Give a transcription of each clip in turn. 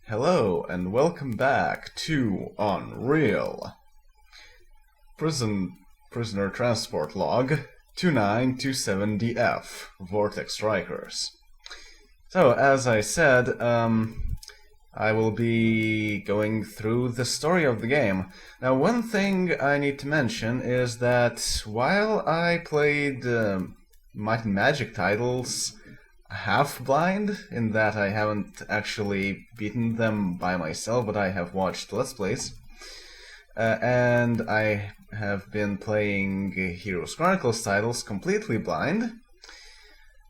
Hello and welcome back to Unreal. Prisoner Transport Log 2927DF Vortex Strikers. So, as I said, I will be going through the story of the game. Now, one thing I need to mention is that while I played Might and Magic titles half-blind, in that I haven't actually beaten them by myself, but I have watched Let's Plays. And I have been playing Heroes Chronicles titles completely blind.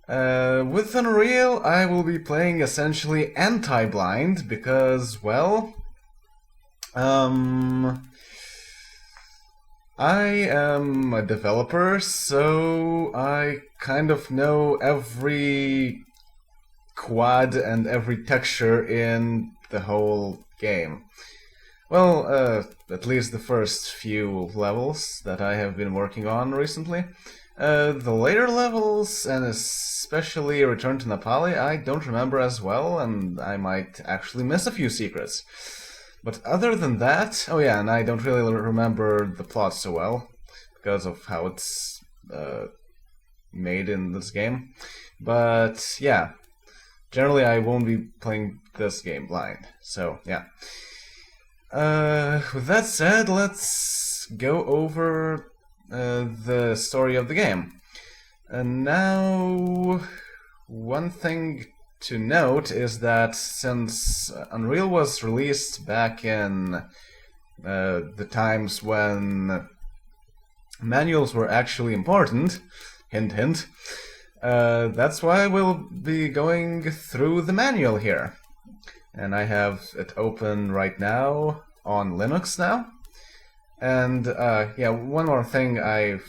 With Unreal, I will be playing essentially anti-blind, because, well, I am a developer, so I kind of know every quad and every texture in the whole game. Well, at least the first few levels that I have been working on recently. The later levels, and especially Return to Nepali, I don't remember as well, and I might actually miss a few secrets. But other than that, oh yeah, and I don't really remember the plot so well, because of how it's made in this game. But yeah, generally I won't be playing this game blind, so yeah. With that said, let's go over the story of the game. And now, one thing to note is that since Unreal was released back in the times when manuals were actually important, hint hint, that's why we'll be going through the manual here. And I have it open right now on Linux now. And yeah, one more thing I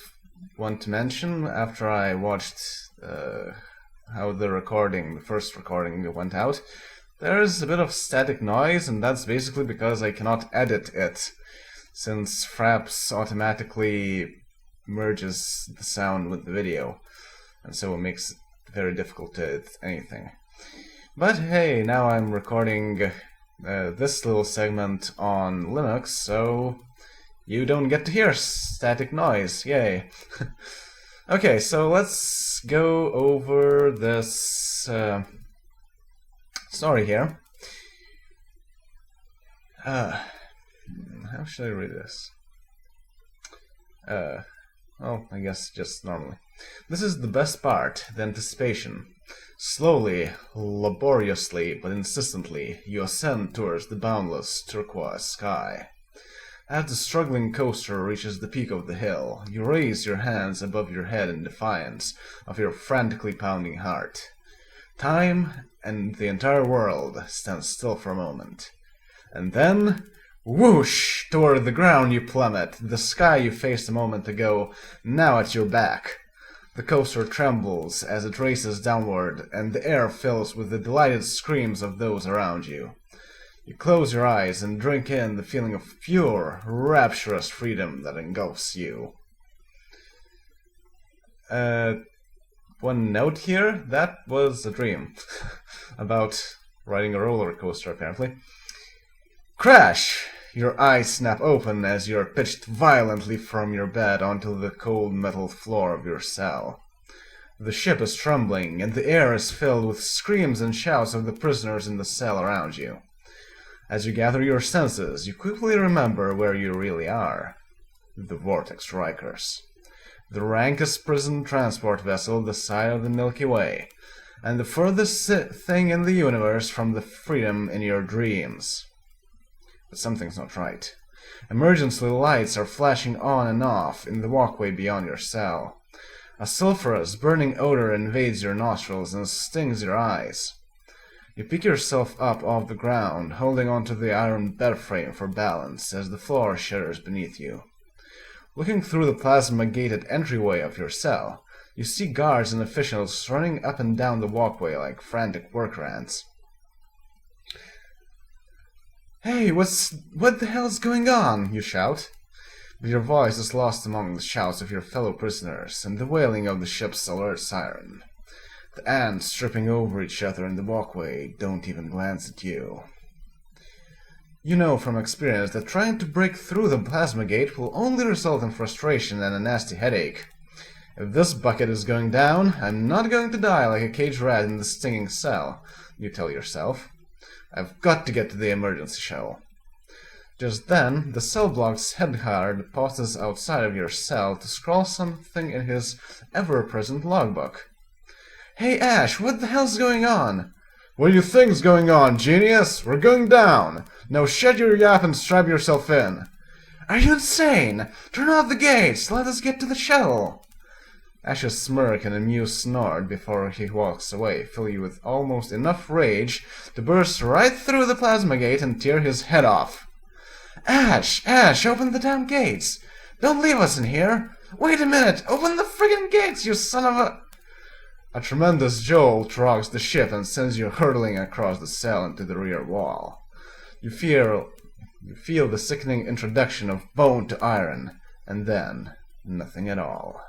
want to mention after I watched how the first recording went out. There's a bit of static noise, and that's basically because I cannot edit it, since Fraps automatically merges the sound with the video, and so it makes it very difficult to edit anything. But hey, now I'm recording this little segment on Linux, so you don't get to hear static noise, yay! Okay, so let's go over this story here. How should I read this? Well, I guess just normally. This is the best part, the anticipation. Slowly, laboriously, but insistently, you ascend towards the boundless turquoise sky. As the struggling coaster reaches the peak of the hill, you raise your hands above your head in defiance of your frantically pounding heart. Time and the entire world stand still for a moment. And then, whoosh! Toward the ground you plummet, the sky you faced a moment ago, now at your back. The coaster trembles as it races downward, and the air fills with the delighted screams of those around you. You close your eyes and drink in the feeling of pure, rapturous freedom that engulfs you. One note here, that was a dream. About riding a roller coaster, apparently. Crash! Your eyes snap open as you are pitched violently from your bed onto the cold metal floor of your cell. The ship is trembling, and the air is filled with screams and shouts of the prisoners in the cell around you. As you gather your senses, you quickly remember where you really are. The Vortex Strikers. The rankest prison transport vessel this side of the Milky Way, and the furthest thing in the universe from the freedom in your dreams. But something's not right. Emergency lights are flashing on and off in the walkway beyond your cell. A sulphurous, burning odor invades your nostrils and stings your eyes. You pick yourself up off the ground, holding onto the iron bed frame for balance as the floor shudders beneath you. Looking through the plasma-gated entryway of your cell, you see guards and officials running up and down the walkway like frantic worker ants. "Hey, what the hell's going on?" you shout. But your voice is lost among the shouts of your fellow prisoners and the wailing of the ship's alert siren. The ants tripping over each other in the walkway don't even glance at you. You know from experience that trying to break through the plasma gate will only result in frustration and a nasty headache. If this bucket is going down, I'm not going to die like a caged rat in the stinging cell, you tell yourself. I've got to get to the emergency shell. Just then, the cell block's head guard pauses outside of your cell to scrawl something in his ever-present logbook. Hey Ash, what the hell's going on? What do you think's going on, genius? We're going down! Now shut your yap and strap yourself in. Are you insane? Turn off the gates! Let us get to the shuttle! Ash's smirk and amused snort before he walks away fill you with almost enough rage to burst right through the plasma gate and tear his head off. Ash! Ash, open the damn gates! Don't leave us in here! Wait a minute! Open the friggin' gates, you son of a... A tremendous jolt rocks the ship and sends you hurtling across the cell into the rear wall. You feel the sickening introduction of bone to iron, and then nothing at all.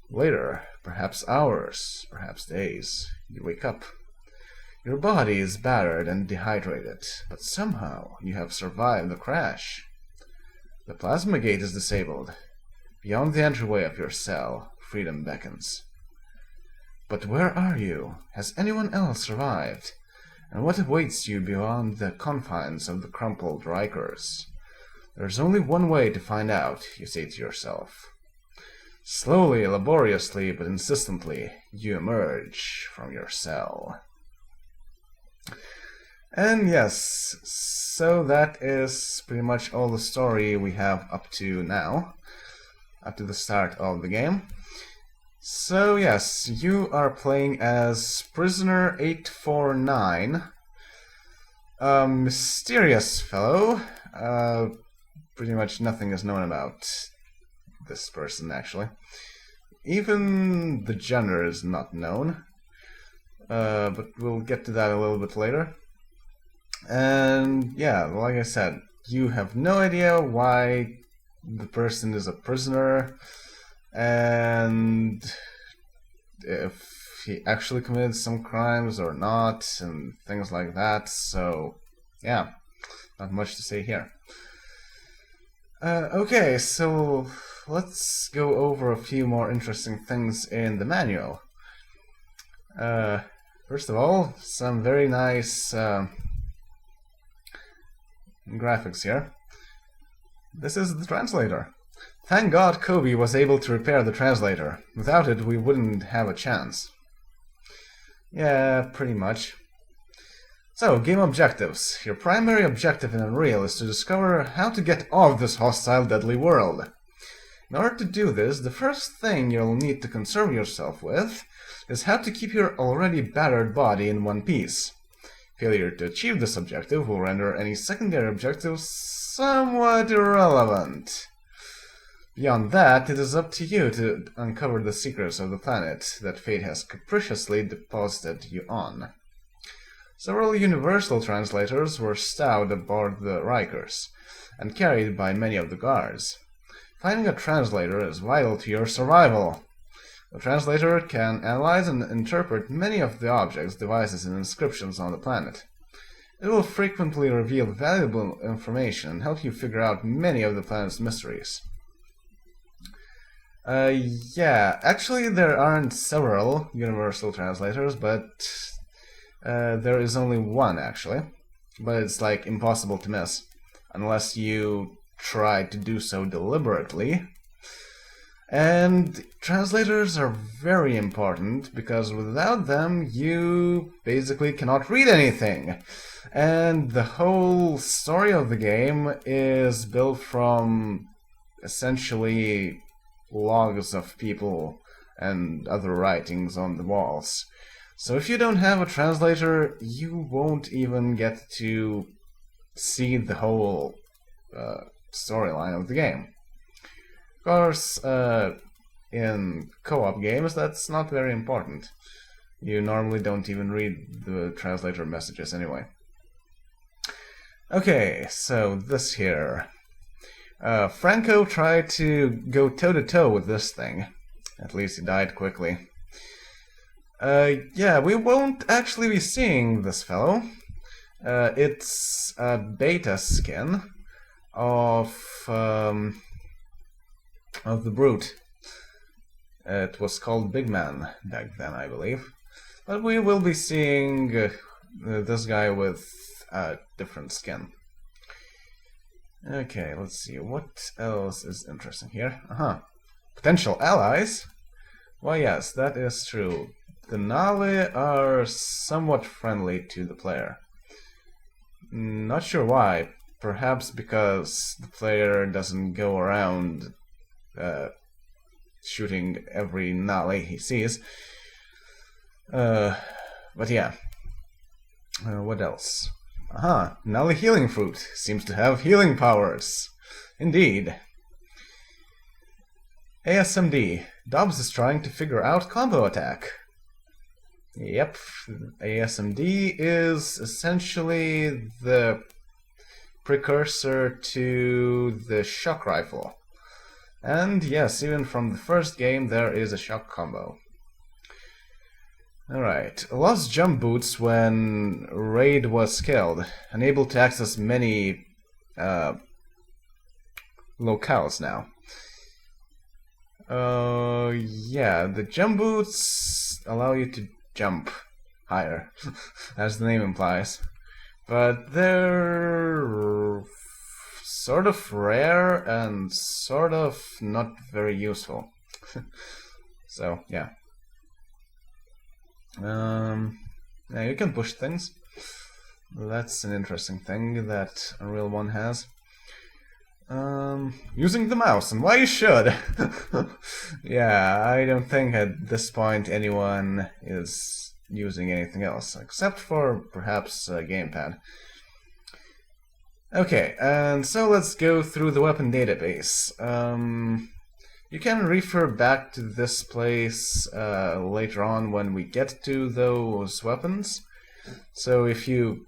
Later, perhaps hours, perhaps days, you wake up. Your body is battered and dehydrated, but somehow you have survived the crash. The plasma gate is disabled. Beyond the entryway of your cell, freedom beckons. But where are you? Has anyone else survived? And what awaits you beyond the confines of the crumpled Rikers? There's only one way to find out, you say to yourself. Slowly, laboriously, but insistently, you emerge from your cell. And yes, so that is pretty much all the story we have up to now, up to the start of the game. So yes, you are playing as Prisoner 849, a mysterious fellow. Pretty much nothing is known about this person, actually. Even the gender is not known, but we'll get to that a little bit later. And yeah, like I said, you have no idea why the person is a prisoner, and if he actually committed some crimes or not, and things like that. So yeah, not much to say here. Okay, so let's go over a few more interesting things in the manual. First of all, some very nice graphics here. This is the translator. Thank God Kobe was able to repair the translator. Without it, we wouldn't have a chance. Yeah, pretty much. So, game objectives. Your primary objective in Unreal is to discover how to get off this hostile, deadly world. In order to do this, the first thing you'll need to concern yourself with is how to keep your already battered body in one piece. Failure to achieve this objective will render any secondary objectives somewhat irrelevant. Beyond that, it is up to you to uncover the secrets of the planet that fate has capriciously deposited you on. Several universal translators were stowed aboard the Rikers, and carried by many of the guards. Finding a translator is vital to your survival. The translator can analyze and interpret many of the objects, devices, and inscriptions on the planet. It will frequently reveal valuable information and help you figure out many of the planet's mysteries. Yeah, actually there aren't several universal translators, but there is only one, actually. But it's like impossible to miss, unless you try to do so deliberately. And translators are very important, because without them you basically cannot read anything. And the whole story of the game is built from essentially logs of people and other writings on the walls. So if you don't have a translator, you won't even get to see the whole storyline of the game. Of course, in co-op games, that's not very important. You normally don't even read the translator messages anyway. Okay, so this here. Franco tried to go toe-to-toe with this thing. At least he died quickly. Yeah, we won't actually be seeing this fellow. It's a beta skin of the Brute. It was called Big Man back then, I believe. But we will be seeing this guy with a different skin. Okay, let's see. What else is interesting here? Potential allies? Why, yes, that is true. The Nalli are somewhat friendly to the player. Not sure why. Perhaps because the player doesn't go around shooting every Nalli he sees. But yeah. What else? Nalli Healing Fruit seems to have healing powers. Indeed. ASMD. Dobbs is trying to figure out combo attack. Yep, ASMD is essentially the precursor to the shock rifle. And yes, even from the first game there is a shock combo. Alright, lost jump boots when Raid was killed, unable to access many locales now. Yeah, the jump boots allow you to jump higher, as the name implies. But they're sort of rare and sort of not very useful. So, yeah. Yeah, you can push things. That's an interesting thing that Unreal 1 has. Using the mouse, and why you should! Yeah, I don't think at this point anyone is using anything else, except for perhaps a gamepad. Okay, and so let's go through the weapon database. You can refer back to this place later on when we get to those weapons. So if you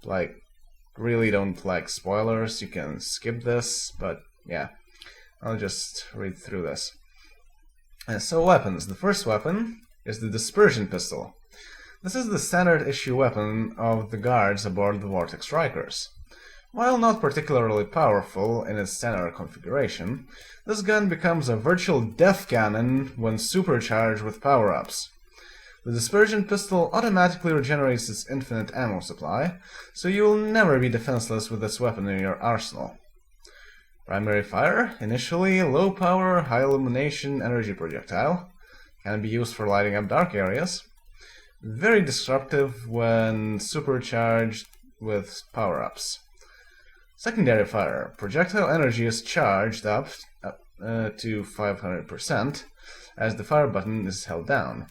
really don't like spoilers, you can skip this, but yeah, I'll just read through this. So weapons. The first weapon is the Dispersion Pistol. This is the standard issue weapon of the guards aboard the Vortex Strikers. While not particularly powerful in its standard configuration, this gun becomes a virtual death cannon when supercharged with power-ups. The Dispersion Pistol automatically regenerates its infinite ammo supply, so you will never be defenseless with this weapon in your arsenal. Primary fire, initially low power, high illumination energy projectile, can be used for lighting up dark areas. Very disruptive when supercharged with power-ups. Secondary fire, projectile energy is charged up to 500% as the fire button is held down.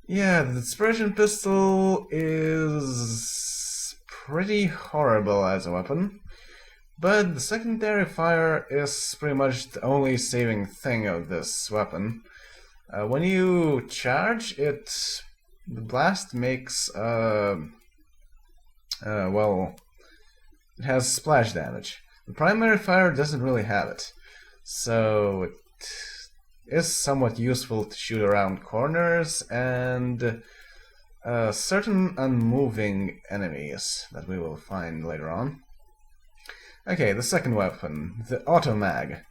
Yeah, the Dispersion Pistol is pretty horrible as a weapon. But the secondary fire is pretty much the only saving thing of this weapon. When you charge it, the blast makes, well, it has splash damage. The primary fire doesn't really have it, so it is somewhat useful to shoot around corners and certain unmoving enemies that we will find later on. Okay, the second weapon, the Automag.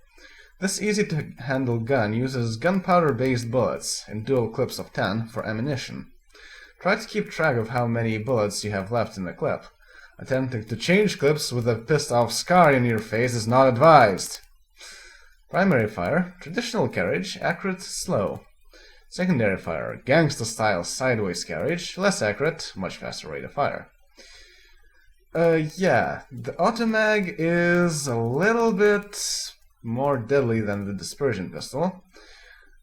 This easy-to-handle gun uses gunpowder-based bullets in dual clips of 10 for ammunition. Try to keep track of how many bullets you have left in the clip. Attempting to change clips with a pissed-off scar in your face is not advised. Primary fire, traditional carriage, accurate, slow. Secondary fire, gangsta-style sideways carriage, less accurate, much faster rate of fire. Yeah, the Automag is a little bit more deadly than the Dispersion Pistol,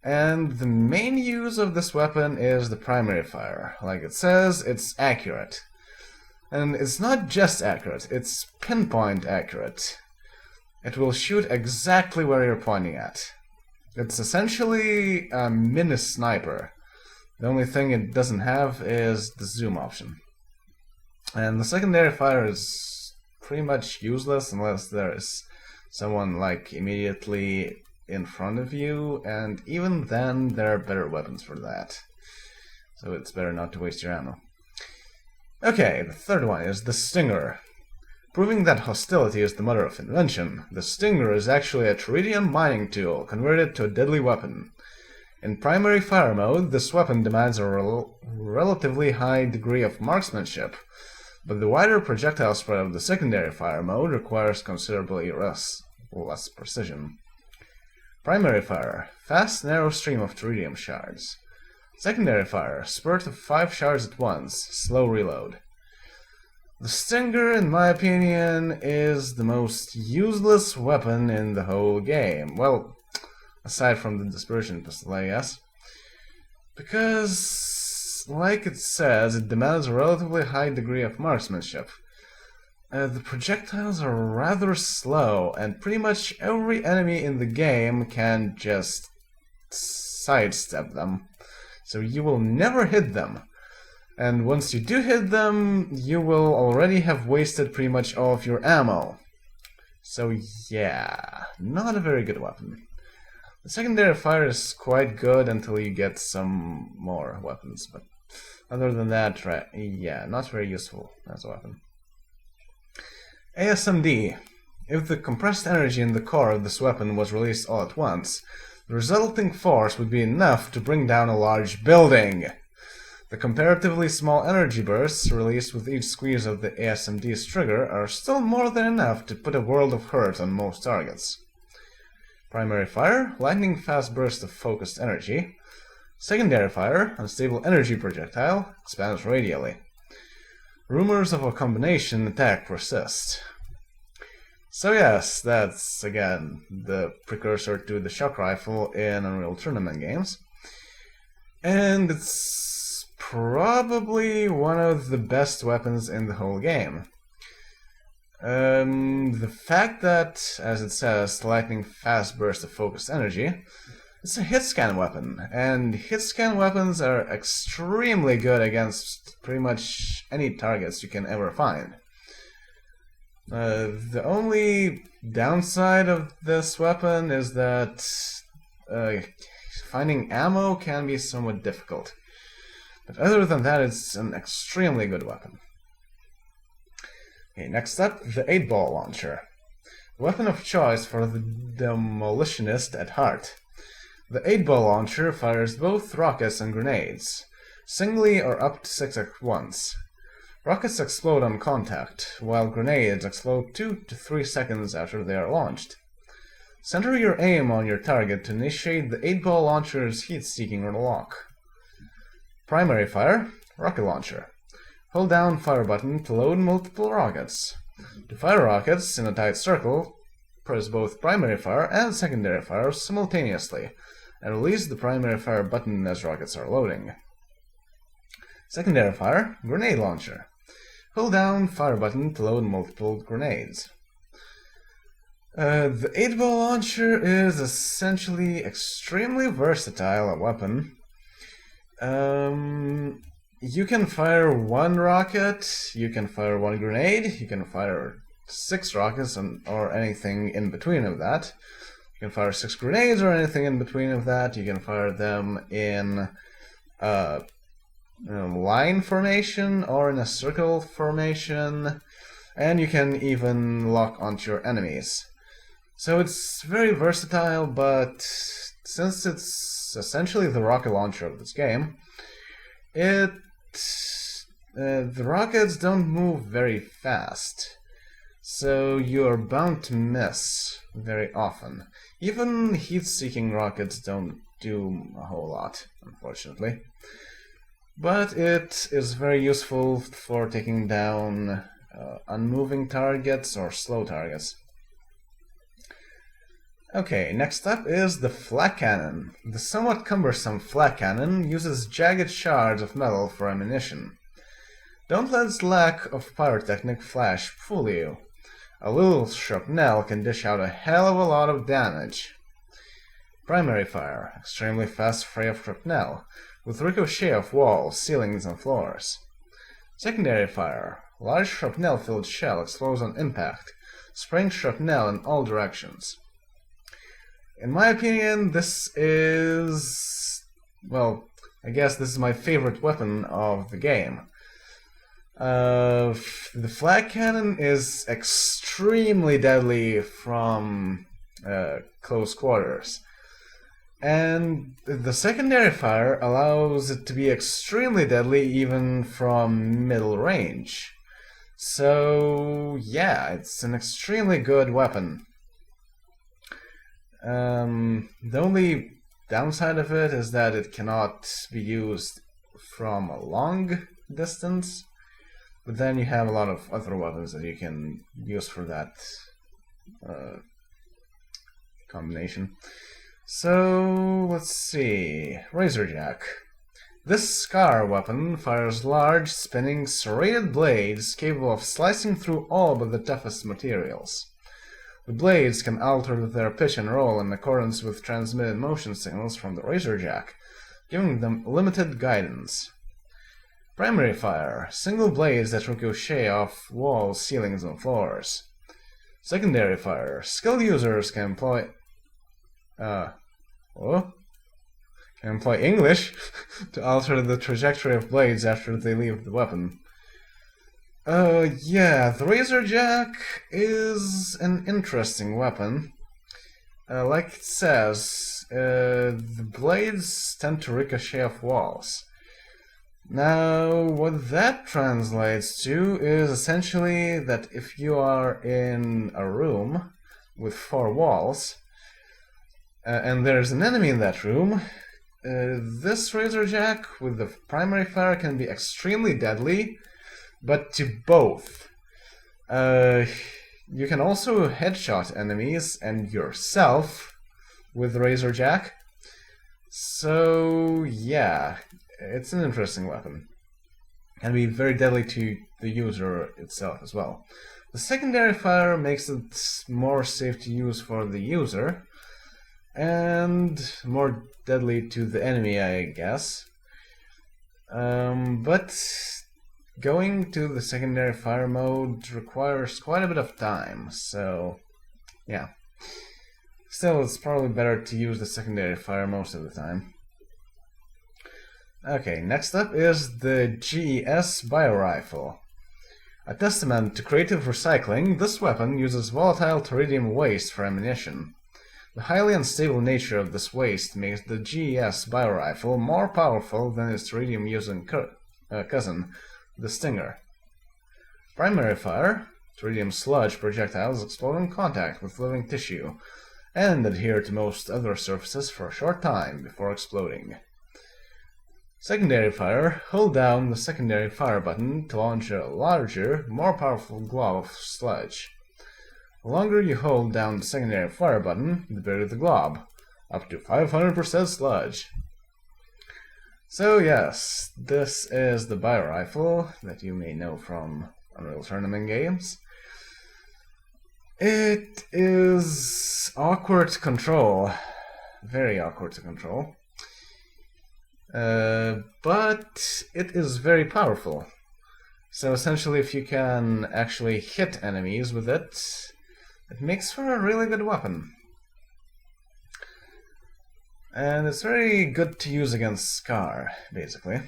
and the main use of this weapon is the primary fire. Like it says, it's accurate. And it's not just accurate, it's pinpoint accurate. It will shoot exactly where you're pointing at. It's essentially a mini sniper. The only thing it doesn't have is the zoom option. And the secondary fire is pretty much useless unless there is someone immediately in front of you, and even then there are better weapons for that. So it's better not to waste your ammo. Okay, the third one is the Stinger. Proving that hostility is the mother of invention, the Stinger is actually a tritium mining tool converted to a deadly weapon. In primary fire mode, this weapon demands a relatively high degree of marksmanship, but the wider projectile spread of the secondary fire mode requires considerably less precision. Primary fire, fast narrow stream of tritium shards. Secondary fire, spurt of 5 shards at once, slow reload. The Stinger, in my opinion, is the most useless weapon in the whole game. Well, aside from the dispersion pistol, I guess. Because, like it says, it demands a relatively high degree of marksmanship. The projectiles are rather slow, and pretty much every enemy in the game can just sidestep them. So you will never hit them. And once you do hit them, you will already have wasted pretty much all of your ammo. So yeah, not a very good weapon. The secondary fire is quite good until you get some more weapons, but other than that, yeah, not very useful as a weapon. ASMD. If the compressed energy in the core of this weapon was released all at once, the resulting force would be enough to bring down a large building. The comparatively small energy bursts released with each squeeze of the ASMD's trigger are still more than enough to put a world of hurt on most targets. Primary fire, lightning fast burst of focused energy. Secondary fire, unstable energy projectile, expands radially. Rumors of a combination attack persist. So yes, that's again the precursor to the shock rifle in Unreal Tournament games. And it's probably one of the best weapons in the whole game. The fact that, as it says, lightning fast burst of focused energy, it's a hit scan weapon, and hit scan weapons are extremely good against pretty much any targets you can ever find. The only downside of this weapon is that finding ammo can be somewhat difficult. But other than that, it's an extremely good weapon. Okay, next up, the 8-ball launcher. Weapon of choice for the demolitionist at heart. The 8-ball launcher fires both rockets and grenades, singly or up to 6 at once. Rockets explode on contact, while grenades explode 2 to 3 seconds after they are launched. Center your aim on your target to initiate the 8-ball launcher's heat-seeking lock. Primary fire, rocket launcher. Hold down fire button to load multiple rockets. To fire rockets in a tight circle, press both primary fire and secondary fire simultaneously, and release the primary fire button as rockets are loading. Secondary fire, grenade launcher. Hold down fire button to load multiple grenades. The 8-ball launcher is essentially extremely versatile weapon. You can fire 1 rocket, you can fire 1 grenade, you can fire 6 rockets or anything in between of that. You can fire 6 grenades or anything in between of that. You can fire them in line formation or in a circle formation, and you can even lock onto your enemies. So it's very versatile, but since it's essentially the rocket launcher of this game, the rockets don't move very fast, so you're bound to miss very often. Even heat-seeking rockets don't do a whole lot, unfortunately. But it is very useful for taking down unmoving targets or slow targets. Okay, next up is the Flak Cannon. The somewhat cumbersome Flak Cannon uses jagged shards of metal for ammunition. Don't let its lack of pyrotechnic flash fool you. A little shrapnel can dish out a hell of a lot of damage. Primary fire, extremely fast fray of shrapnel, with ricochet of walls, ceilings, and floors. Secondary fire, large shrapnel-filled shell explodes on impact, spraying shrapnel in all directions. In my opinion, this is... well, I guess this is my favorite weapon of the game. The Flak Cannon is extremely deadly from close quarters. And the secondary fire allows it to be extremely deadly even from middle range. So, yeah, it's an extremely good weapon. The only downside of it is that it cannot be used from a long distance, but then you have a lot of other weapons that you can use for that combination. So, let's see. Razorjack. This Scar weapon fires large, spinning, serrated blades capable of slicing through all but the toughest materials. The blades can alter their pitch and roll in accordance with transmitted motion signals from the Razorjack, giving them limited guidance. Primary fire. Single blades that ricochet off walls, ceilings, and floors. Secondary fire. Skilled users can employ English to alter the trajectory of blades after they leave the weapon. Yeah, the Razorjack is an interesting weapon. Like it says, the blades tend to ricochet off walls. Now, what that translates to is essentially that if you are in a room with 4 walls, and there's an enemy in that room, this Razorjack with the primary fire can be extremely deadly, but to both. You can also headshot enemies and yourself with Razorjack. So, yeah, it's an interesting weapon. Can be very deadly to the user itself as well. The secondary fire makes it more safe to use for the user, and more deadly to the enemy, I guess. But going to the secondary fire mode requires quite a bit of time, so yeah. Still, it's probably better to use the secondary fire most of the time. Okay, next up is the GES Biorifle. A testament to creative recycling, this weapon uses volatile teridium waste for ammunition. The highly unstable nature of this waste makes the GES Biorifle more powerful than its teridium-using cousin, the Stinger. Primary fire. Teridium sludge projectiles explode in contact with living tissue, and adhere to most other surfaces for a short time before exploding. Secondary fire. Hold down the secondary fire button to launch a larger, more powerful glob of sludge. The longer you hold down the secondary fire button, the bigger the glob, up to 500% sludge. So yes, this is the Biorifle that you may know from Unreal Tournament games. It is awkward to control, very awkward to control, but it is very powerful. So essentially, if you can actually hit enemies with it, it makes for a really good weapon. And it's very good to use against Scar, basically.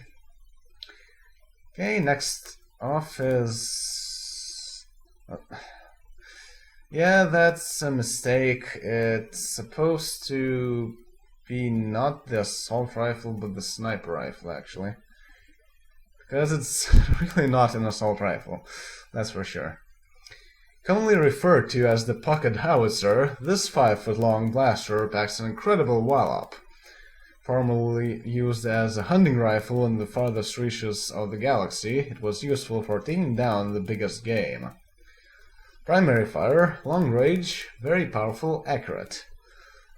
Okay, next off is... yeah, that's a mistake. It's supposed to be not the assault rifle, but the sniper rifle, actually. Because it's really not an assault rifle, that's for sure. Commonly referred to as the pocket howitzer, this 5-foot-long blaster packs an incredible wallop. Formerly used as a hunting rifle in the farthest reaches of the galaxy, it was useful for taking down the biggest game. Primary fire, long range, very powerful, accurate.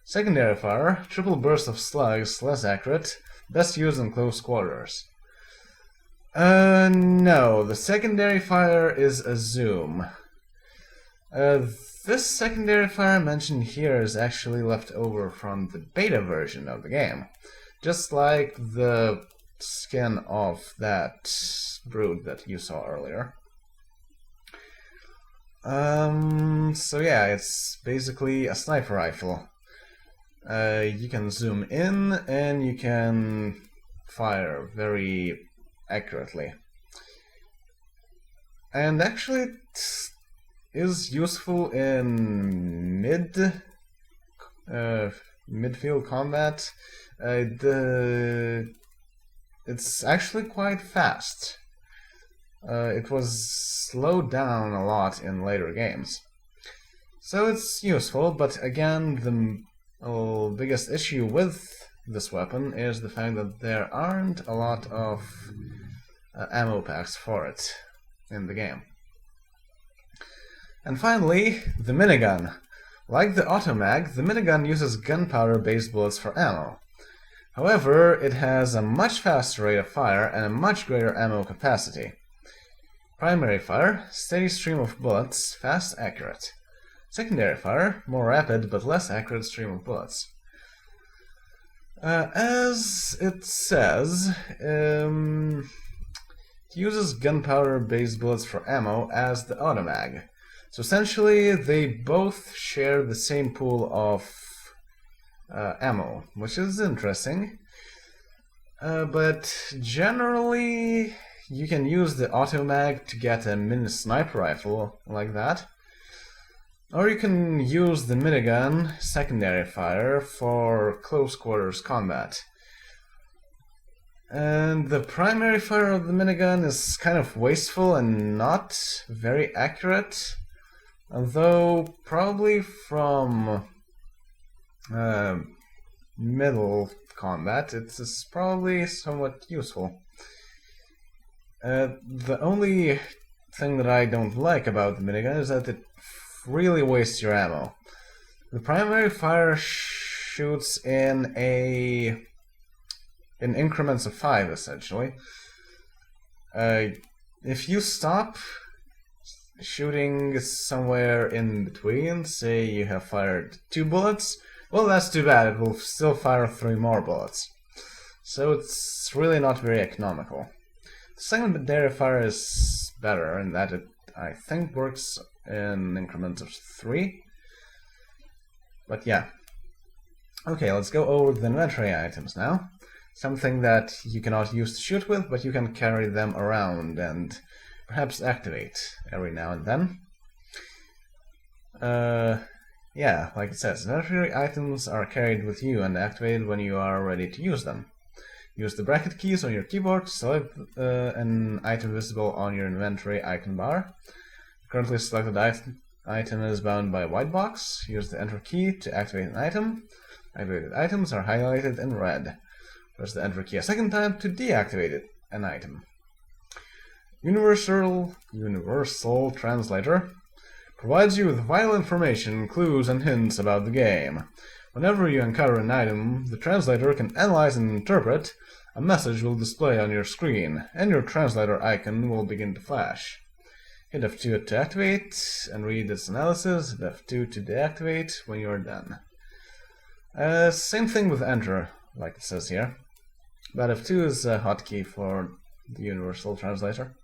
Secondary fire, triple burst of slugs, less accurate, best used in close quarters. No, the secondary fire is a zoom. This secondary fire mentioned here is actually left over from the beta version of the game, just like the skin of that brood that you saw earlier. So yeah, it's basically a sniper rifle. You can zoom in and you can fire very accurately. and actually it is useful in midfield combat. It's actually quite fast. It was slowed down a lot in later games. So it's useful, but again, the biggest issue with this weapon is the fact that there aren't a lot of ammo packs for it in the game. And finally, the minigun. Like the automag, the minigun uses gunpowder-based bullets for ammo. However, it has a much faster rate of fire and a much greater ammo capacity. Primary fire, steady stream of bullets, fast, accurate. Secondary fire, more rapid but less accurate stream of bullets. As it says, it uses gunpowder-based bullets for ammo as the automag. So essentially, they both share the same pool of ammo, which is interesting. But generally, you can use the automag to get a mini sniper rifle like that. Or you can use the minigun secondary fire for close quarters combat. And the primary fire of the minigun is kind of wasteful and not very accurate, although probably from middle combat it is probably somewhat useful. The only thing that I don't like about the minigun is that it really wastes your ammo. The primary fire shoots in increments of 5, essentially. If you stop shooting somewhere in between, say you have fired 2 bullets, well, that's too bad, it will still fire 3 more bullets. So it's really not very economical. The secondary fire is better in that it, I think, works in increments of 3. But yeah. Okay, let's go over the inventory items now. Something that you cannot use to shoot with, but you can carry them around and perhaps activate every now and then. Yeah, like it says, inventory items are carried with you and activated when you are ready to use them. Use the bracket keys on your keyboard to select an item visible on your inventory icon bar. Currently selected item is bound by a white box. Use the enter key to activate an item. Activated items are highlighted in red. Press the enter key a second time to deactivate an item. Universal Translator provides you with vital information, clues, and hints about the game. Whenever you encounter an item, the translator can analyze and interpret. A message will display on your screen, and your translator icon will begin to flash. Hit F2 to activate and read its analysis. Hit F2 to deactivate when you are done. Same thing with enter, like it says here. But F2 is a hotkey for the Universal Translator.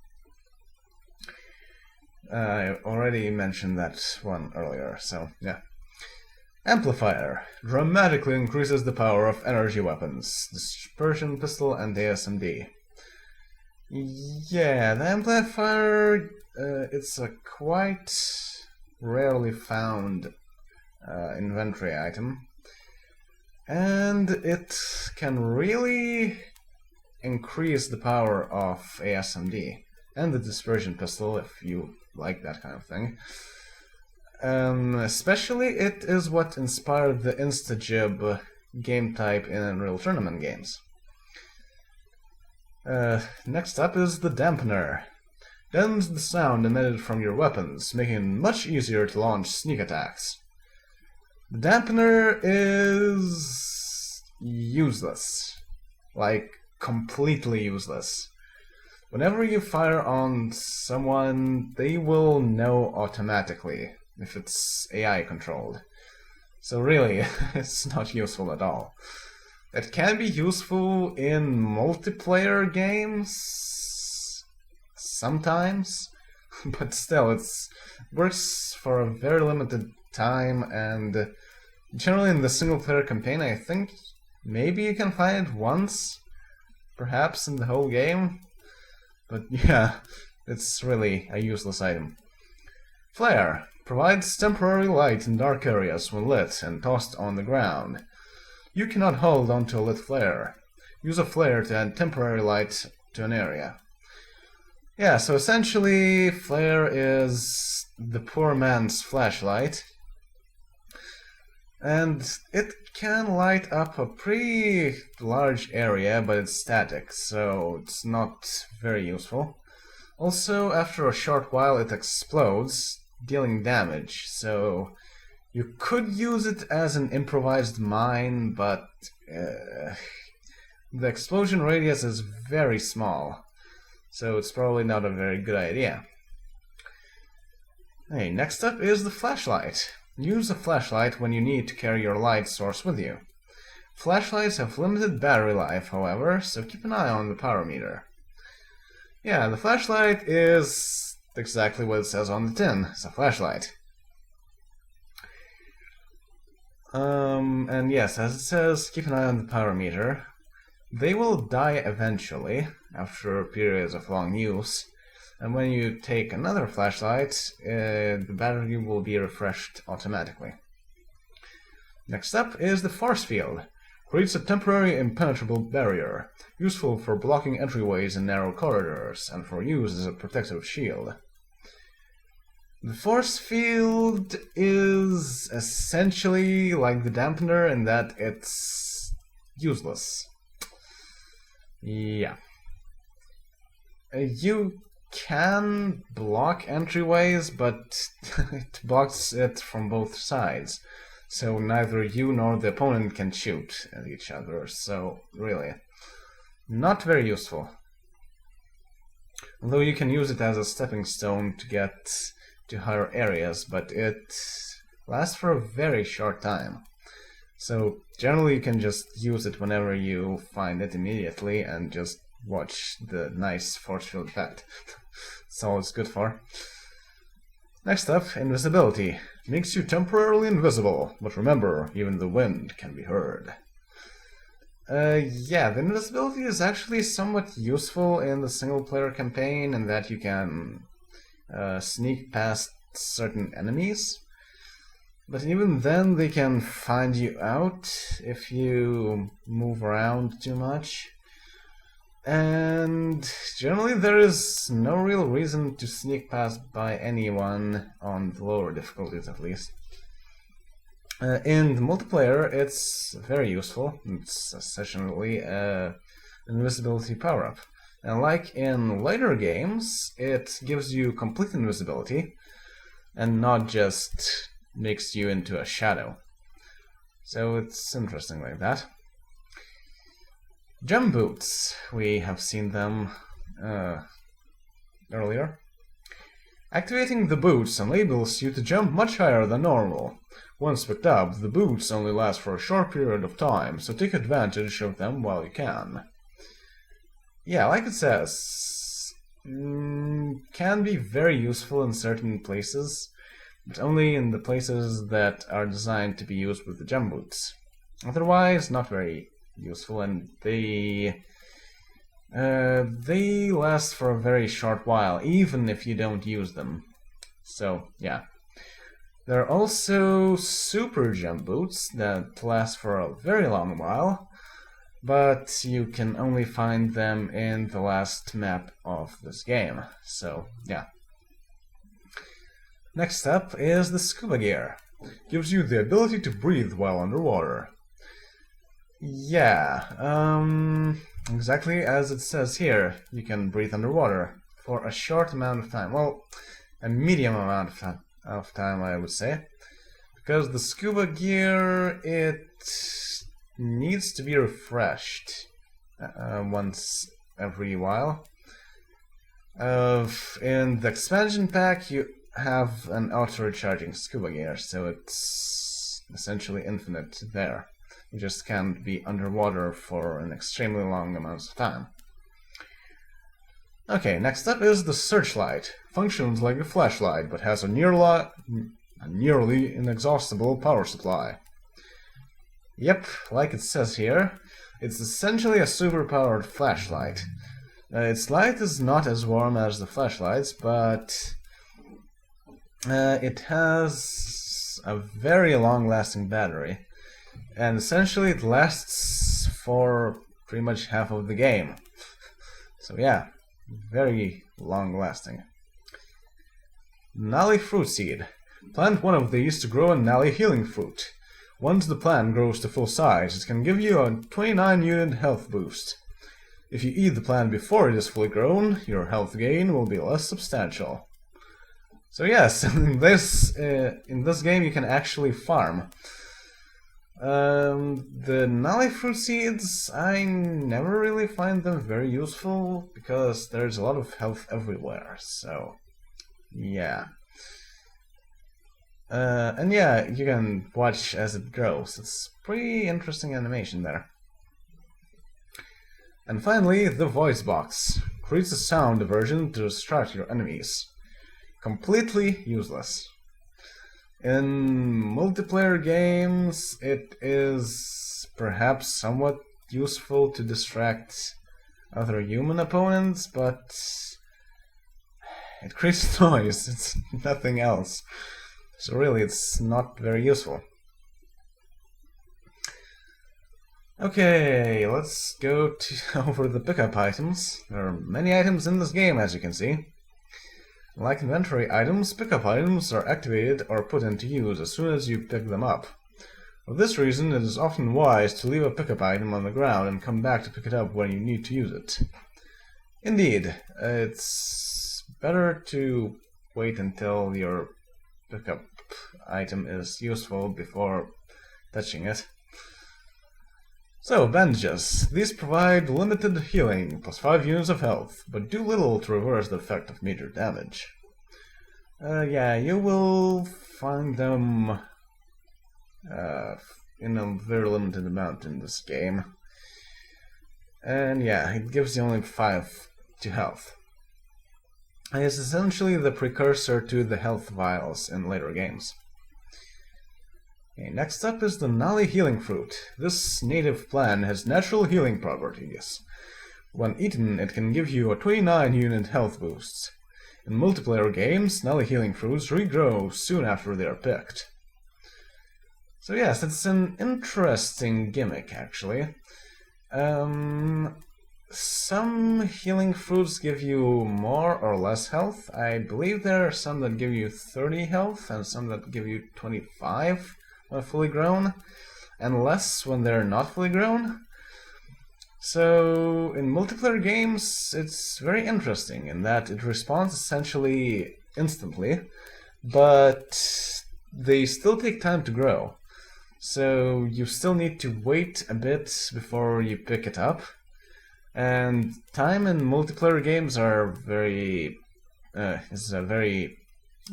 I already mentioned that one earlier, so yeah. Amplifier dramatically increases the power of energy weapons, dispersion pistol and the SMD. Yeah, the amplifier, it's a quite rarely found inventory item, and it can really increase the power of a SMD and the dispersion pistol if you like that kind of thing. Especially it is what inspired the Instajib game type in Unreal Tournament games. Next up is the dampener. Dampens the sound emitted from your weapons, making it much easier to launch sneak attacks. The dampener is useless. Like, completely useless. Whenever you fire on someone, they will know automatically if it's AI controlled. So really, it's not useful at all. It can be useful in multiplayer games sometimes, but still, it works for a very limited time, and generally in the single player campaign, I think maybe you can find it once, perhaps in the whole game. But yeah, It's really a useless item. Flare provides temporary light in dark areas when lit and tossed on the ground. You cannot hold onto a lit flare. Use a flare to add temporary light to an area. Yeah, so essentially, flare is the poor man's flashlight. And it can light up a pretty large area, but it's static, so it's not very useful. Also, after a short while it explodes, dealing damage, so you could use it as an improvised mine, but the explosion radius is very small, so it's probably not a very good idea. Hey, next up is the flashlight. Use a flashlight when you need to carry your light source with you. Flashlights have limited battery life, however, so keep an eye on the power meter. Yeah, the flashlight is exactly what it says on the tin. It's a flashlight. And yes, as it says, keep an eye on the power meter. They will die eventually, after periods of long use. And when you take another flashlight, the battery will be refreshed automatically. Next up is the force field. Creates a temporary impenetrable barrier, useful for blocking entryways in narrow corridors, and for use as a protective shield. The force field is essentially like the dampener in that it's useless. Yeah. You can block entryways, but it blocks it from both sides. So neither you nor the opponent can shoot at each other, so really, not very useful. Although you can use it as a stepping stone to get to higher areas, but it lasts for a very short time. So generally you can just use it whenever you find it immediately and just watch the nice force field effect. That's all it's good for. Next up, invisibility. Makes you temporarily invisible, but remember, even the wind can be heard. Yeah, the invisibility is actually somewhat useful in the single-player campaign in that you can sneak past certain enemies. But even then, they can find you out if you move around too much. And generally there is no real reason to sneak past by anyone on the lower difficulties, at least. In the multiplayer, it's very useful. It's essentially an invisibility power-up. And like in later games, it gives you complete invisibility, and not just makes you into a shadow. So it's interesting like that. Gem boots. We have seen them earlier. Activating the boots enables you to jump much higher than normal. Once picked up, the boots only last for a short period of time, so take advantage of them while you can. Yeah, like it says, can be very useful in certain places, but only in the places that are designed to be used with the gem boots. Otherwise, not very useful, and they last for a very short while, even if you don't use them. So, yeah. There are also super gem boots that last for a very long while, but you can only find them in the last map of this game. So, yeah. Next up is the scuba gear. Gives you the ability to breathe while underwater. Yeah, exactly as it says here, you can breathe underwater for a short amount of time. Well, a medium amount of time, I would say. Because the scuba gear, it needs to be refreshed once every while. In the expansion pack, you have an auto-recharging scuba gear, so it's essentially infinite there. You just can't be underwater for an extremely long amount of time. Okay, next up is the searchlight. Functions like a flashlight, but has a nearly inexhaustible power supply. Yep, like it says here, it's essentially a super-powered flashlight. Its light is not as warm as the flashlights, but it has a very long-lasting battery, and essentially it lasts for pretty much half of the game. So yeah, very long-lasting. Nalli fruit seed. Plant one of these to grow a Nalli healing fruit. Once the plant grows to full size, it can give you a 29-unit health boost. If you eat the plant before it is fully grown, your health gain will be less substantial. So yes, in this game you can actually farm. The Nalli fruit seeds, I never really find them very useful because there's a lot of health everywhere, so yeah. And yeah, you can watch as it grows. It's pretty interesting animation there. And finally, the voice box. Creates a sound diversion to distract your enemies. Completely useless. In multiplayer games, it is perhaps somewhat useful to distract other human opponents, but it creates noise, it's nothing else. So really, it's not very useful. Okay, let's go over the pickup items. There are many items in this game, as you can see. Like inventory items, pickup items are activated or put into use as soon as you pick them up. For this reason, it is often wise to leave a pickup item on the ground and come back to pick it up when you need to use it. Indeed, it's better to wait until your pickup item is useful before touching it. So, bandages. These provide limited healing, plus 5 units of health, but do little to reverse the effect of major damage. Yeah, you will find them in a very limited amount in this game. And yeah, it gives you only 5 to health. It is essentially the precursor to the health vials in later games. Okay, next up is the Nalli healing fruit. This native plant has natural healing properties. When eaten, it can give you a 29-unit health boost. In multiplayer games, Nalli healing fruits regrow soon after they are picked. So yes, it's an interesting gimmick, actually. Some healing fruits give you more or less health. I believe there are some that give you 30 health and some that give you 25 when fully grown, and less when they're not fully grown. So in multiplayer games, it's very interesting in that it responds essentially instantly, but they still take time to grow. So you still need to wait a bit before you pick it up. And time in multiplayer games are is a very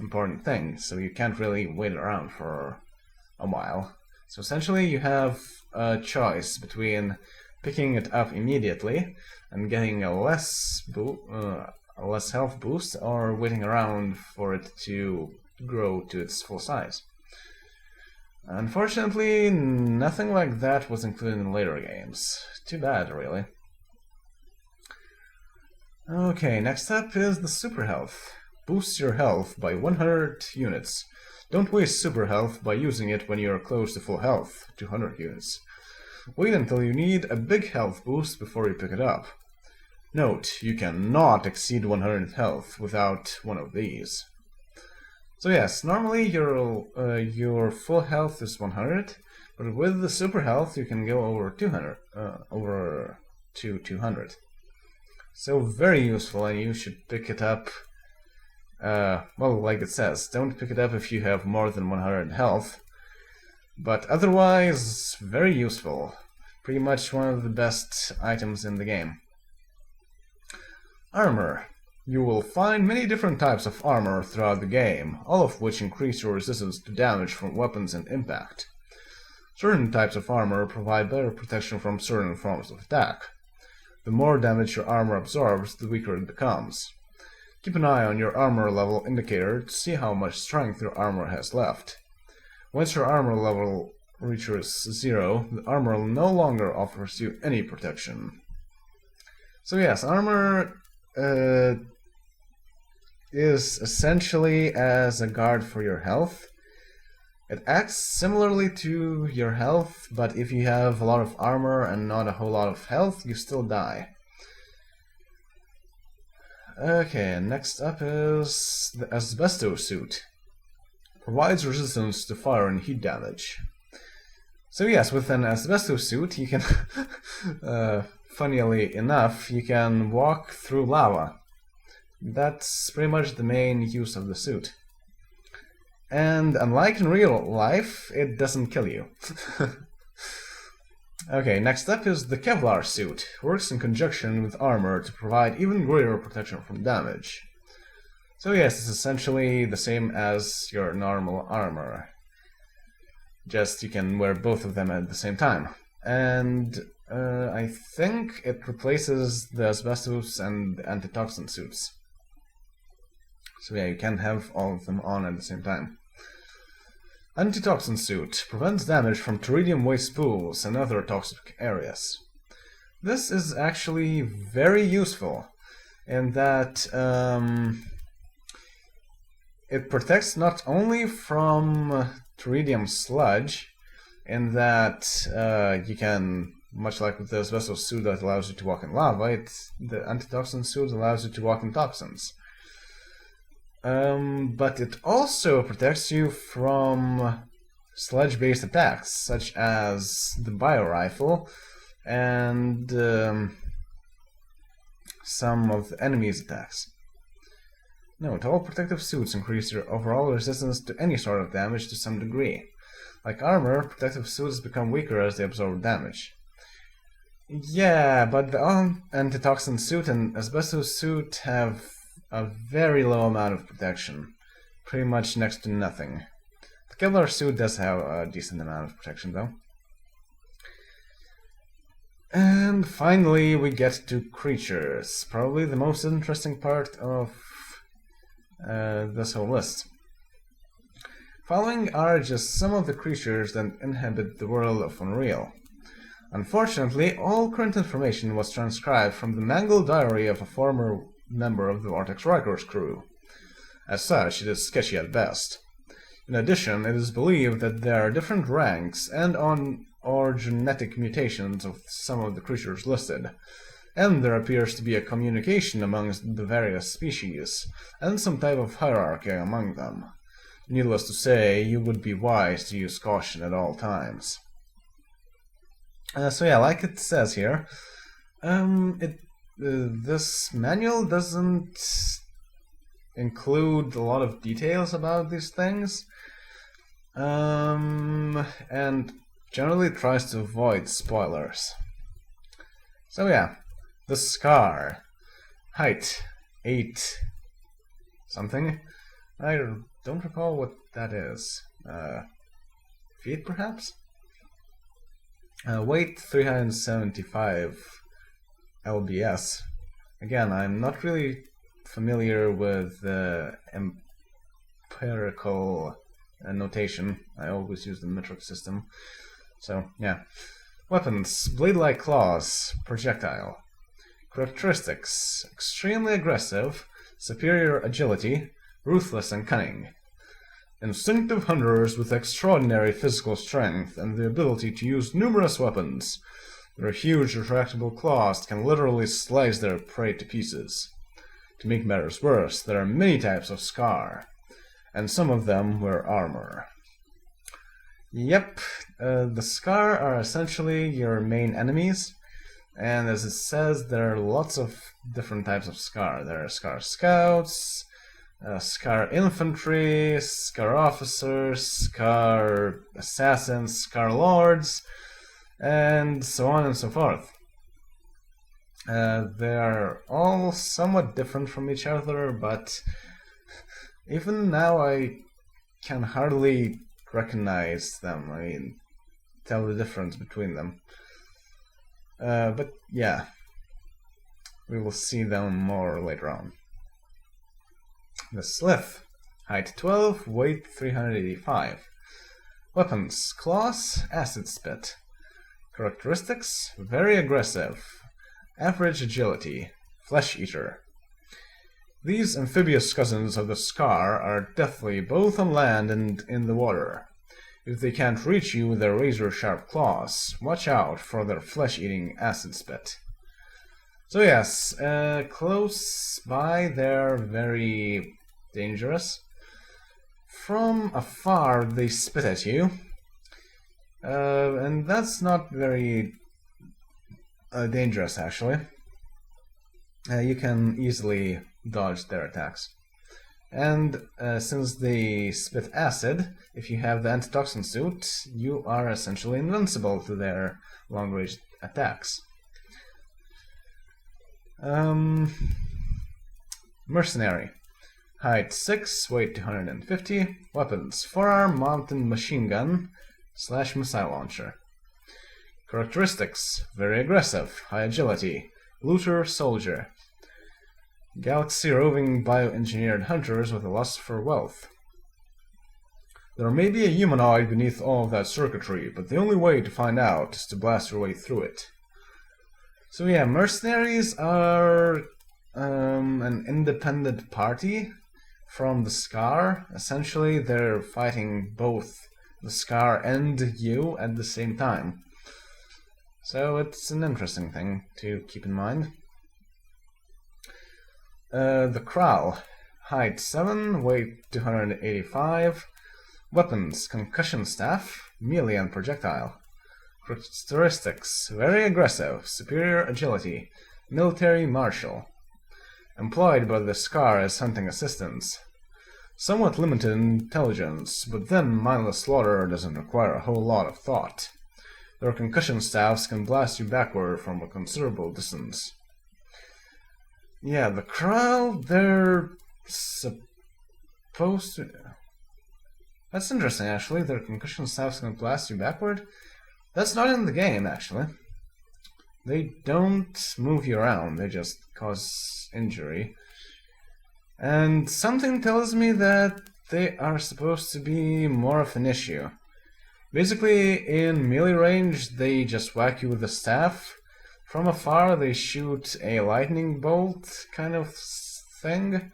important thing, so you can't really wait around for a while. So essentially you have a choice between picking it up immediately and getting a less health boost, or waiting around for it to grow to its full size. Unfortunately, nothing like that was included in later games. Too bad, really. Okay, next up is the Super Health. Boosts your health by 100 units. Don't waste Super Health by using it when you are close to full health, 200 units. Wait until you need a big health boost before you pick it up. Note, you cannot exceed 100 health without one of these. So yes, normally your full health is 100, but with the Super Health you can go over 200, over to 200. So very useful, and you should pick it up. Well, like it says, don't pick it up if you have more than 100 health. But otherwise, very useful. Pretty much one of the best items in the game. Armor. You will find many different types of armor throughout the game, all of which increase your resistance to damage from weapons and impact. Certain types of armor provide better protection from certain forms of attack. The more damage your armor absorbs, the weaker it becomes. Keep an eye on your armor level indicator to see how much strength your armor has left. Once your armor level reaches 0, the armor no longer offers you any protection. So yes, armor is essentially as a guard for your health. It acts similarly to your health, but if you have a lot of armor and not a whole lot of health, you still die. Okay, next up is the asbestos suit. Provides resistance to fire and heat damage. So yes, with an asbestos suit, you can, funnily enough, you can walk through lava. That's pretty much the main use of the suit. And unlike in real life, it doesn't kill you. Okay, next up is the Kevlar suit. Works in conjunction with armor to provide even greater protection from damage. So yes, it's essentially the same as your normal armor. Just you can wear both of them at the same time. And I think it replaces the asbestos and the antitoxin suits. So yeah, you can have all of them on at the same time. Antitoxin suit prevents damage from teridium waste pools and other toxic areas. This is actually very useful in that it protects not only from teridium sludge, in that you can, much like with the asbestos suit that allows you to walk in lava, the antitoxin suit allows you to walk in toxins. But it also protects you from sludge-based attacks, such as the bio-rifle and some of the enemy's attacks. Note, all protective suits increase your overall resistance to any sort of damage to some degree. Like armor, protective suits become weaker as they absorb damage. Yeah, but the antitoxin suit and asbestos suit have a very low amount of protection. Pretty much next to nothing. The Kevlar suit does have a decent amount of protection, though. And finally, we get to creatures. Probably the most interesting part of this whole list. Following are just some of the creatures that inhabit the world of Unreal. Unfortunately, all current information was transcribed from the mangled diary of a former member of the Vortex Riker's crew. As such, it is sketchy at best. In addition, it is believed that there are different ranks and or genetic mutations of some of the creatures listed, and there appears to be a communication amongst the various species, and some type of hierarchy among them. Needless to say, you would be wise to use caution at all times. So yeah, like it says here, this manual doesn't include a lot of details about these things, and generally tries to avoid spoilers. So yeah, the scar. Height, 8 something. I don't recall what that is. Feet, perhaps? Weight, 375 lbs. Again, I'm not really familiar with empirical notation. I always use the metric system. So, yeah. Weapons, blade-like claws, projectile. Characteristics, extremely aggressive, superior agility, ruthless and cunning. Instinctive hunters with extraordinary physical strength and the ability to use numerous weapons. Their huge retractable claws can literally slice their prey to pieces. To make matters worse, there are many types of scar, and some of them wear armor. Yep, the scar are essentially your main enemies, and as it says, there are lots of different types of scar. There are scar scouts, scar infantry, scar officers, scar assassins, scar lords, and so on and so forth. They are all somewhat different from each other, but even now I can hardly recognize them. I mean, tell the difference between them. But yeah, we will see them more later on. The Slith. Height 12, weight 385. Weapons, claws, acid spit. Characteristics, very aggressive. Average agility. Flesh eater. These amphibious cousins of the Scar are deathly both on land and in the water. If they can't reach you with their razor-sharp claws, watch out for their flesh-eating acid spit. So yes, close by they're very dangerous. From afar they spit at you, and that's not very dangerous actually. You can easily dodge their attacks. And since they spit acid, if you have the antitoxin suit, you are essentially invincible to their long-range attacks. Mercenary. Height 6, weight 250. Weapons: forearm mounted machine gun / missile launcher. Characteristics: very aggressive, high agility, looter, soldier. Galaxy roving bioengineered hunters with a lust for wealth. There may be a humanoid beneath all of that circuitry, but the only way to find out is to blast your way through it. So yeah, mercenaries are an independent party from the Scar. Essentially, they're fighting both the Scar and you at the same time. So it's an interesting thing to keep in mind. The Kral. Height 7, weight 285. Weapons: concussion staff, melee and projectile. Characteristics: very aggressive, superior agility, military martial. Employed by the Scar as hunting assistants. Somewhat limited intelligence, but then mindless slaughter doesn't require a whole lot of thought. Their concussion staffs can blast you backward from a considerable distance. Yeah, the Kral, they're supposed to... That's interesting, actually. Their concussion staffs can blast you backward. That's not in the game, actually. They don't move you around, they just cause injury. And something tells me that they are supposed to be more of an issue. Basically, in melee range, they just whack you with the staff. From afar, they shoot a lightning bolt kind of thing.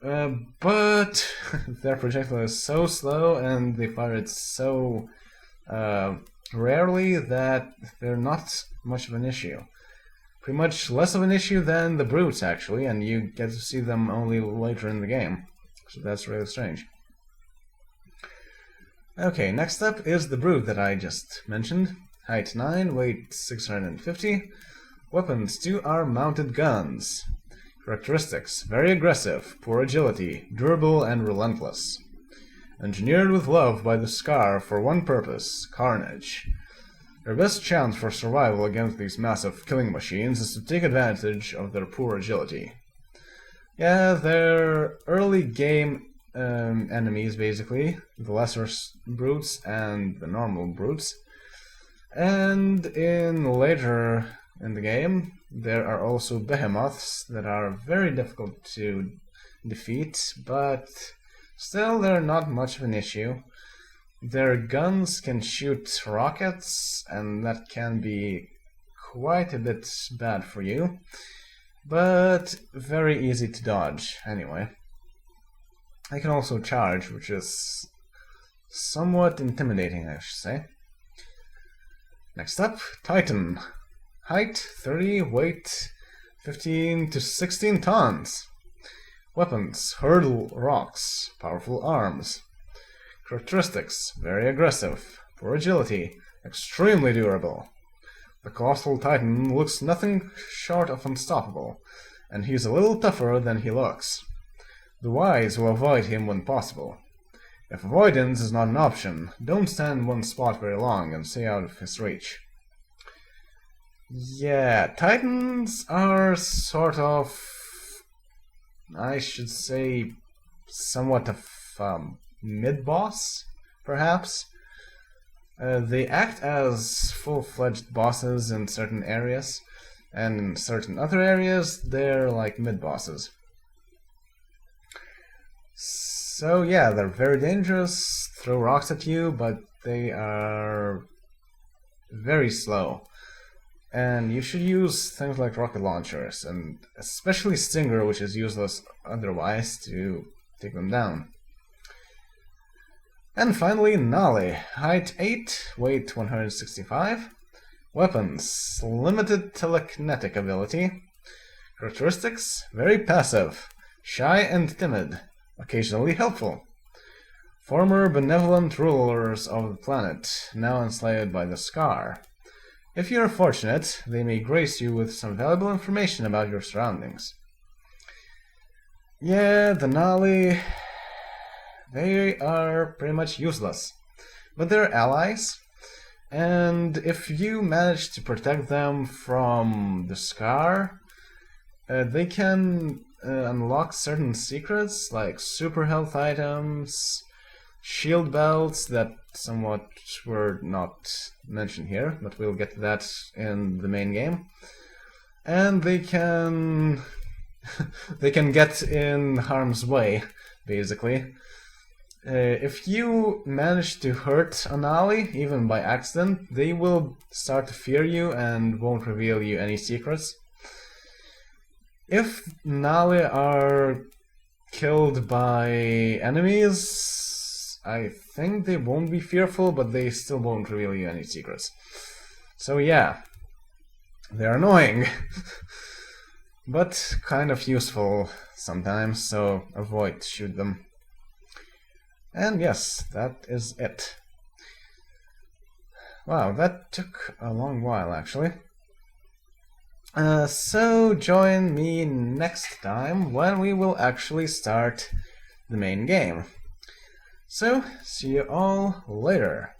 But their projectile is so slow and they fire it so rarely that they're not much of an issue. Pretty much less of an issue than the brutes, actually, and you get to see them only later in the game. So that's really strange. Okay, next up is the brute that I just mentioned. Height 9, weight 650. Weapons: 2 arm-mounted guns. Characteristics: very aggressive, poor agility, durable and relentless. Engineered with love by the Scar for one purpose: carnage. Your best chance for survival against these massive killing machines is to take advantage of their poor agility. Yeah, they're early game enemies, basically. The lesser brutes and the normal brutes. And later in the game, there are also behemoths that are very difficult to defeat, but still they're not much of an issue. Their guns can shoot rockets, and that can be quite a bit bad for you, but very easy to dodge anyway. They can also charge, which is somewhat intimidating, I should say. Next up, Titan. Height 30, weight 15 to 16 tons. Weapons: hurdle rocks, powerful arms. Characteristics: very aggressive, poor agility, extremely durable. The colossal Titan looks nothing short of unstoppable, and he's a little tougher than he looks. The wise will avoid him when possible. If avoidance is not an option, don't stand in one spot very long and stay out of his reach. Yeah, Titans are sort of, I should say, somewhat of mid-boss, perhaps. They act as full-fledged bosses in certain areas, and in certain other areas, they're like mid-bosses. So yeah, they're very dangerous, throw rocks at you, but they are very slow. And you should use things like rocket launchers, and especially Stinger, which is useless otherwise, to take them down. And finally, Nalli. Height 8, weight 165. Weapons: limited telekinetic ability. Characteristics: very passive, shy and timid, occasionally helpful. Former benevolent rulers of the planet, now enslaved by the Scar. If you are fortunate, they may grace you with some valuable information about your surroundings. Yeah, the Nalli, they are pretty much useless. But they're allies, and if you manage to protect them from the Scar, they can unlock certain secrets, like super health items, shield belts that somewhat were not mentioned here, but we'll get to that in the main game. And they can they can get in harm's way, basically. If you manage to hurt a Nalli, even by accident, they will start to fear you and won't reveal you any secrets. If Nalli are killed by enemies, I think they won't be fearful, but they still won't reveal you any secrets. So yeah, they're annoying, but kind of useful sometimes, so avoid to shoot them. And yes, that is it. Wow, that took a long while, actually. So join me next time when we will actually start the main game. So, see you all later.